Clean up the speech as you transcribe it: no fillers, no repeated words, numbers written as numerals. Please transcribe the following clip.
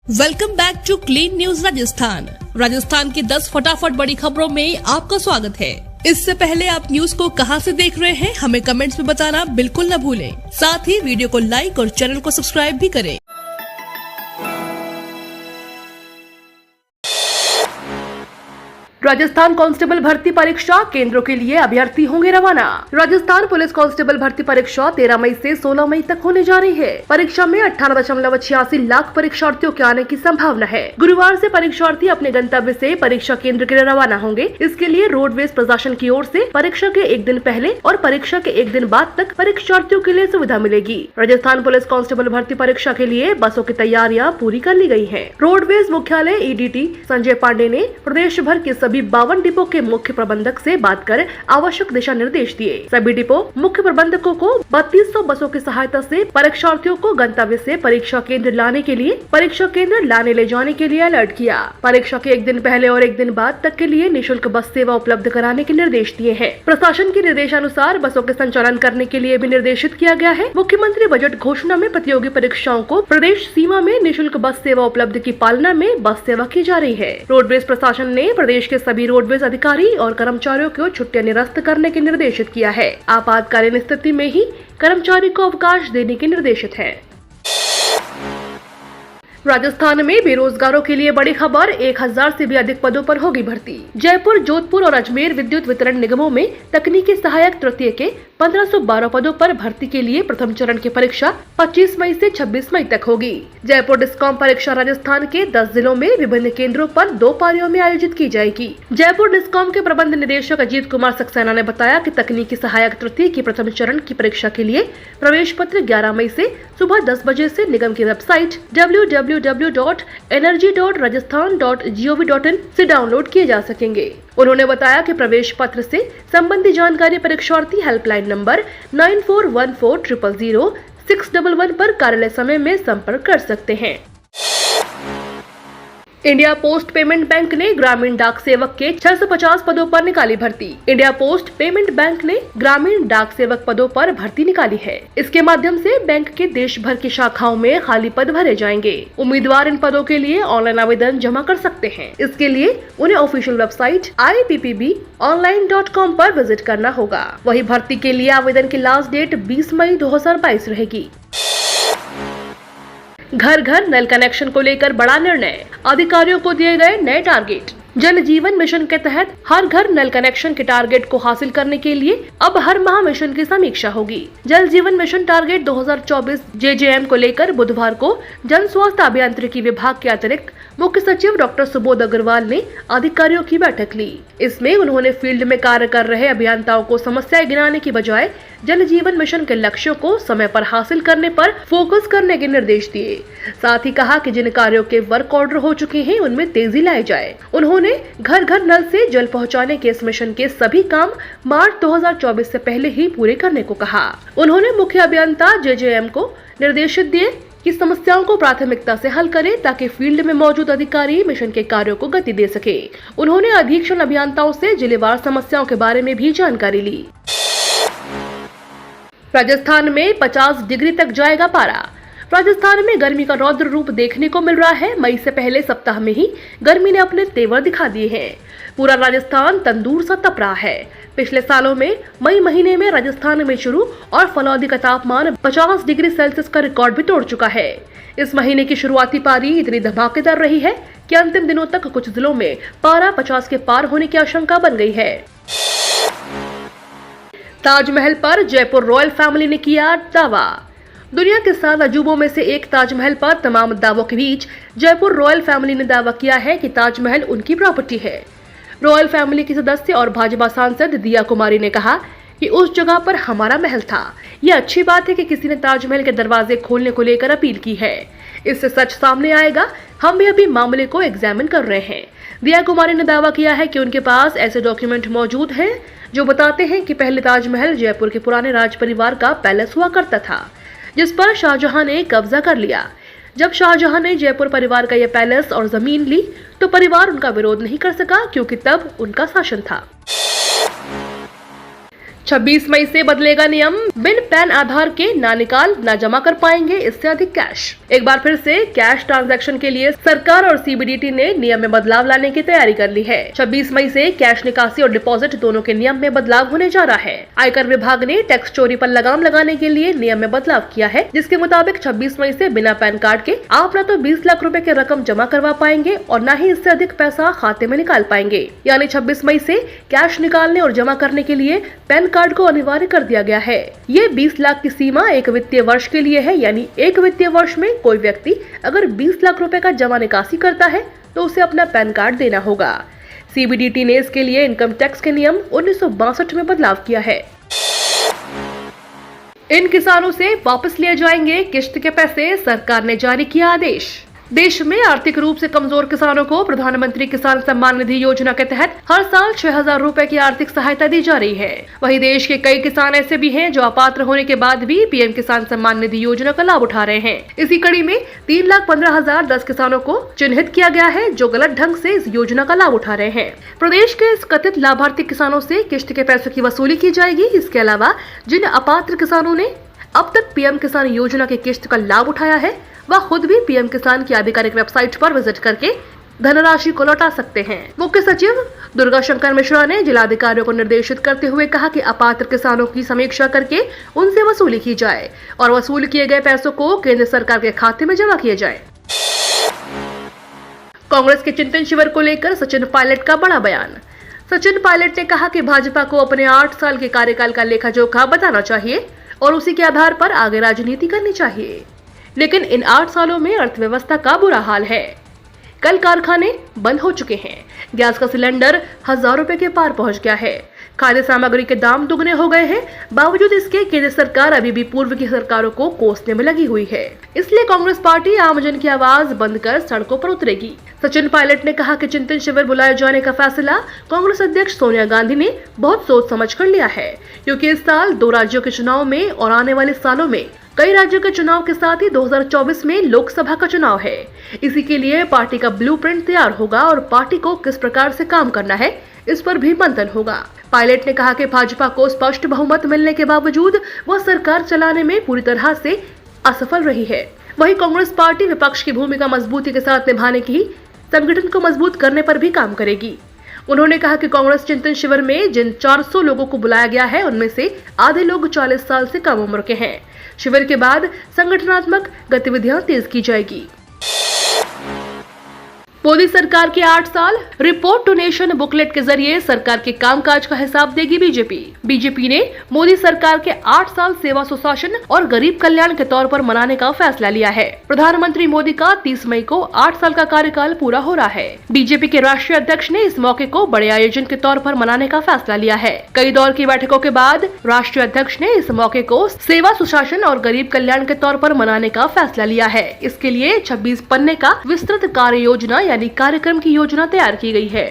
Welcome back to clean news Rajasthan की 10 फटाफट बड़ी खबरों में आपका स्वागत है। इससे पहले आप न्यूज को कहां से देख रहे हैं हमें कमेंट्स में बताना बिल्कुल न भूलें। साथ ही वीडियो को लाइक और चैनल को सब्सक्राइब भी करें। राजस्थान कांस्टेबल भर्ती परीक्षा केंद्रों के लिए अभ्यर्थी होंगे रवाना। राजस्थान पुलिस कांस्टेबल भर्ती परीक्षा 13 मई से 16 मई तक होने जा रही है। परीक्षा में 18.86 लाख परीक्षार्थियों के आने की संभावना है। गुरुवार से परीक्षार्थी अपने गंतव्य से परीक्षा केंद्र के लिए रवाना होंगे। इसके लिए रोडवेज प्रशासन की ओर से परीक्षा के एक दिन पहले और परीक्षा के एक दिन बाद तक परीक्षार्थियों के लिए सुविधा मिलेगी। राजस्थान पुलिस कांस्टेबल भर्ती परीक्षा के लिए बसों की तैयारियां पूरी कर ली गयी है। रोडवेज मुख्यालय EDT संजय पांडे ने प्रदेश भर के सभी 52 डिपो के मुख्य प्रबंधक से बात कर आवश्यक दिशा निर्देश दिए। सभी डिपो मुख्य प्रबंधकों को 3200 बसों की सहायता से परीक्षार्थियों को गंतव्य से परीक्षा केंद्र लाने के लिए परीक्षा केंद्र लाने ले जाने के लिए अलर्ट किया। परीक्षा के एक दिन पहले और एक दिन बाद तक के लिए निःशुल्क बस सेवा उपलब्ध कराने के निर्देश दिए हैं। प्रशासन के निर्देशानुसार बसों के संचालन करने के लिए भी निर्देशित किया गया है। मुख्यमंत्री बजट घोषणा में प्रतियोगी परीक्षाओं को प्रदेश सीमा में निःशुल्क बस सेवा उपलब्ध की पालना में बस सेवा की जा रही है। रोडवेज प्रशासन ने प्रदेश के सभी रोडवेज अधिकारी और कर्मचारियों को छुट्टियां निरस्त करने के निर्देशित किया है। आपातकालीन स्थिति में ही कर्मचारी को अवकाश देने के निर्देशित है। राजस्थान में बेरोजगारों के लिए बड़ी खबर, 1000 से भी अधिक पदों पर होगी भर्ती। जयपुर, जोधपुर और अजमेर विद्युत वितरण निगमों में तकनीकी सहायक तृतीय के 1512 पदों पर भर्ती के लिए प्रथम चरण की परीक्षा 25 मई से 26 मई तक होगी। जयपुर डिस्कॉम परीक्षा राजस्थान के 10 जिलों में विभिन्न केंद्रों पर 2 पारियों में आयोजित की जाएगी। जयपुर डिस्कॉम के प्रबंध निदेशक अजीत कुमार सक्सेना ने बताया कि तकनीकी सहायक तृतीय की प्रथम चरण की परीक्षा के लिए प्रवेश पत्र 11 मई से सुबह 10 बजे से निगम की वेबसाइट www.energy.rajasthan.gov.in से डाउनलोड किए जा सकेंगे। उन्होंने बताया कि प्रवेश पत्र से संबंधी जानकारी परीक्षार्थी हेल्पलाइन नंबर 9414000611 पर कार्यालय समय में संपर्क कर सकते हैं। इंडिया पोस्ट पेमेंट बैंक ने ग्रामीण डाक सेवक के 650 पदों पर निकाली भर्ती। इंडिया पोस्ट पेमेंट बैंक ने ग्रामीण डाक सेवक पदों पर भर्ती निकाली है। इसके माध्यम से बैंक के देश भर की शाखाओं में खाली पद भरे जाएंगे। उम्मीदवार इन पदों के लिए ऑनलाइन आवेदन जमा कर सकते हैं। इसके लिए उन्हें ऑफिशियल वेबसाइट IPPBonline.com पर विजिट करना होगा। वही भर्ती के लिए आवेदन की लास्ट डेट 20 मई 2022 रहेगी। घर घर नल कनेक्शन को लेकर बड़ा निर्णय, अधिकारियों को दिए गए नए टारगेट। जल जीवन मिशन के तहत हर घर नल कनेक्शन के टारगेट को हासिल करने के लिए अब हर माह मिशन की समीक्षा होगी। जल जीवन मिशन टारगेट 2024 JJM को लेकर बुधवार को जन स्वास्थ्य अभियांत्रिकी विभाग के अतिरिक्त मुख्य सचिव डॉक्टर सुबोध अग्रवाल ने अधिकारियों की बैठक ली। इसमें उन्होंने फील्ड में कार्य कर रहे अभियंताओं को समस्याएं गिनाने की बजाय जल जीवन मिशन के लक्ष्यों को समय पर हासिल करने पर फोकस करने के निर्देश दिए। साथ ही कहा कि जिन कार्यों के वर्क ऑर्डर हो चुके हैं उनमें तेजी लाई जाए। उन्होंने घर घर नल से जल पहुंचाने के इस मिशन के सभी काम मार्च 2024 से पहले ही पूरे करने को कहा। उन्होंने मुख्य अभियंता JJM को निर्देशित दिए कि समस्याओं को प्राथमिकता से हल करें ताकि फील्ड में मौजूद अधिकारी मिशन के कार्यों को गति दे सके। उन्होंने अधीक्षण अभियंताओं से जिलेवार समस्याओं के बारे में भी जानकारी ली। राजस्थान में 50 डिग्री तक जाएगा पारा। राजस्थान में गर्मी का रौद्र रूप देखने को मिल रहा है। मई से पहले सप्ताह में ही गर्मी ने अपने तेवर दिखा दिए हैं। पूरा राजस्थान तंदूर सा तप रहा है। पिछले सालों में मई महीने में राजस्थान में शुरू और फलौदी का तापमान 50 डिग्री सेल्सियस का रिकॉर्ड भी तोड़ चुका है। इस महीने की शुरुआती पारी इतनी धमाकेदार रही है कि अंतिम दिनों तक कुछ जिलों में पारा 50 के पार होने की आशंका बन गई है। ताजमहल पर जयपुर रॉयल फैमिली ने किया दावा। दुनिया के 7 अजूबों में से एक ताजमहल पर तमाम दावों के बीच जयपुर रॉयल फैमिली ने दावा किया है कि ताजमहल उनकी प्रॉपर्टी है। रॉयल फैमिली की सदस्य और भाजपा सांसद दिया कुमारी ने कहा कि उस जगह पर हमारा महल था। यह अच्छी बात है कि किसी ने ताजमहल के दरवाजे खोलने को लेकर अपील की है। इससे सच सामने आएगा। हम भी अभी मामले को एग्जामिन कर रहे हैं। दिया कुमारी ने दावा किया है कि उनके पास ऐसे डॉक्यूमेंट मौजूद हैं जो बताते हैं कि पहले ताजमहल जयपुर के पुराने राज परिवार का पैलेस हुआ करता था, जिस पर शाहजहां ने कब्जा कर लिया। जब शाहजहां ने जयपुर परिवार का यह पैलेस और जमीन ली तो परिवार उनका विरोध नहीं कर सका क्योंकि तब उनका शासन था। 26 मई से बदलेगा नियम, बिन पैन आधार के ना निकाल ना जमा कर पाएंगे इससे अधिक कैश। एक बार फिर से कैश ट्रांजैक्शन के लिए सरकार और सीबीडीटी ने नियम में बदलाव लाने की तैयारी कर ली है। 26 मई से कैश निकासी और डिपॉजिट दोनों के नियम में बदलाव होने जा रहा है। आयकर विभाग ने टैक्स चोरी पर लगाम लगाने के लिए नियम में बदलाव किया है, जिसके मुताबिक 26 मई से बिना पैन कार्ड के आप न तो 20 लाख रुपए की रकम जमा करवा पाएंगे और न ही इससे अधिक पैसा खाते में निकाल पाएंगे। यानी 26 मई से कैश निकालने और जमा करने के लिए पैन कार्ड को अनिवार्य कर दिया गया है। ये 20 लाख की सीमा एक वित्तीय वर्ष के लिए है, यानी एक वित्तीय वर्ष में कोई व्यक्ति अगर 20 लाख रुपए का जमा निकासी करता है तो उसे अपना पैन कार्ड देना होगा। सीबीडीटी ने इसके लिए इनकम टैक्स के नियम 1962 में बदलाव किया है। इन किसानों से वापस लिए जाएंगे किश्त के पैसे, सरकार ने जारी किया आदेश। देश में आर्थिक रूप से कमजोर किसानों को प्रधानमंत्री किसान सम्मान निधि योजना के तहत हर साल 6,000 रुपए की आर्थिक सहायता दी जा रही है। वहीं देश के कई किसान ऐसे भी हैं जो अपात्र होने के बाद भी पीएम किसान सम्मान निधि योजना का लाभ उठा रहे हैं। इसी कड़ी में 3,15,010 किसानों को चिन्हित किया गया है जो गलत ढंग से इस योजना का लाभ उठा रहे हैं। प्रदेश के इस कथित लाभार्थी किसानों से किश्त के पैसों की वसूली की जाएगी। इसके अलावा जिन अपात्र किसानों ने अब तक पीएम किसान योजना की किश्त का लाभ उठाया है वह खुद भी पीएम किसान की आधिकारिक वेबसाइट पर विजिट करके धनराशि को लौटा सकते हैं। मुख्य सचिव दुर्गा शंकर मिश्रा ने जिलाधिकारियों को निर्देशित करते हुए कहा कि अपात्र किसानों की समीक्षा करके उनसे वसूली की जाए और वसूल किए गए पैसों को केंद्र सरकार के खाते में जमा किए जाए। कांग्रेस के चिंतन शिविर को लेकर सचिन पायलट का बड़ा बयान। सचिन पायलट ने कहा कि भाजपा को अपने 8 साल के कार्यकाल का लेखा जोखा बताना चाहिए और उसी के आधार पर आगे राजनीति करनी चाहिए। लेकिन इन 8 सालों में अर्थव्यवस्था का बुरा हाल है। कल कारखाने बंद हो चुके हैं, गैस का सिलेंडर 1000 रुपए के पार पहुंच गया है, खाद्य सामग्री के दाम दुगने हो गए हैं। बावजूद इसके केंद्र सरकार अभी भी पूर्व की सरकारों को कोसने में लगी हुई है। इसलिए कांग्रेस पार्टी आमजन की आवाज बंद कर सड़कों पर उतरेगी। सचिन पायलट ने कहा कि चिंतन शिविर बुलाए जाने का फैसला कांग्रेस अध्यक्ष सोनिया गांधी ने बहुत सोच समझ कर लिया है, क्योंकि इस साल 2 राज्यों के चुनाव में और आने वाले सालों में कई राज्यों के चुनाव के साथ ही 2024 में लोकसभा का चुनाव है। इसी के लिए पार्टी का ब्लूप्रिंट तैयार होगा और पार्टी को किस प्रकार से काम करना है इस पर भी मंथन होगा। पायलट ने कहा कि भाजपा को स्पष्ट बहुमत मिलने के बावजूद वह सरकार चलाने में पूरी तरह से असफल रही है। वहीं कांग्रेस पार्टी विपक्ष की भूमिका मजबूती के साथ निभाने की, संगठन को मजबूत करने पर भी काम करेगी। उन्होंने कहा कि कांग्रेस चिंतन शिविर में जिन 400 लोगों को बुलाया गया है उनमें से आधे लोग 40 साल से कम उम्र के हैं। शिविर के बाद संगठनात्मक गतिविधियां तेज की जाएगी। मोदी सरकार के 8 साल रिपोर्ट टू नेशन बुकलेट के जरिए सरकार के कामकाज का हिसाब देगी बीजेपी। बीजेपी ने मोदी सरकार के 8 साल सेवा सुशासन और गरीब कल्याण के तौर पर मनाने का फैसला लिया है। प्रधानमंत्री मोदी का 30 मई को 8 साल का कार्यकाल पूरा हो रहा है। बीजेपी के राष्ट्रीय अध्यक्ष ने इस मौके को बड़े आयोजन के तौर पर मनाने का फैसला लिया है। कई दौर की बैठकों के बाद राष्ट्रीय अध्यक्ष ने इस मौके को सेवा सुशासन और गरीब कल्याण के तौर पर मनाने का फैसला लिया है। इसके लिए 26 पन्ने का विस्तृत कार्य योजना यानी कार्यक्रम की योजना तैयार की गई है।